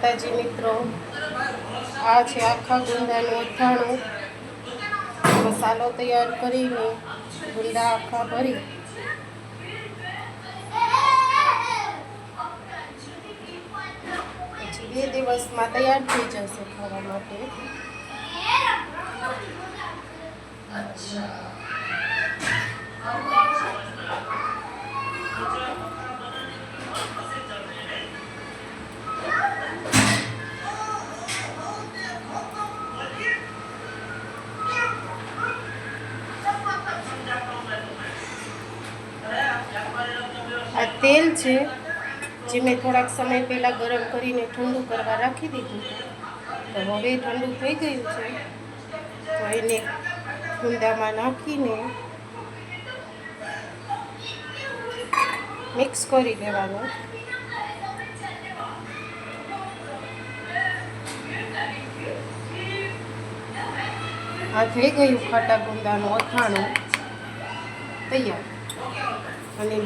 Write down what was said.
માતાજી મિત્રો, આ છે આખા ગુંદાનું અથાણું. મસાલો તૈયાર કરીને ગુંદા આખા ભરી પછી 2 દિવસમાં તૈયાર થઈ જશે ખાવા માટે. આ તેલ છે જે મેં થોડાક સમય પહેલાં ગરમ કરીને ઠંડુ કરવા રાખી દીધું હતું. તો હવે ઠંડુ થઈ ગયું છે, તો એને ગુંદામાં નાખીને મિક્સ કરી દેવાનું. આ થઈ ગયું ખાટા ગુંદાનું અથાણું તૈયાર. અને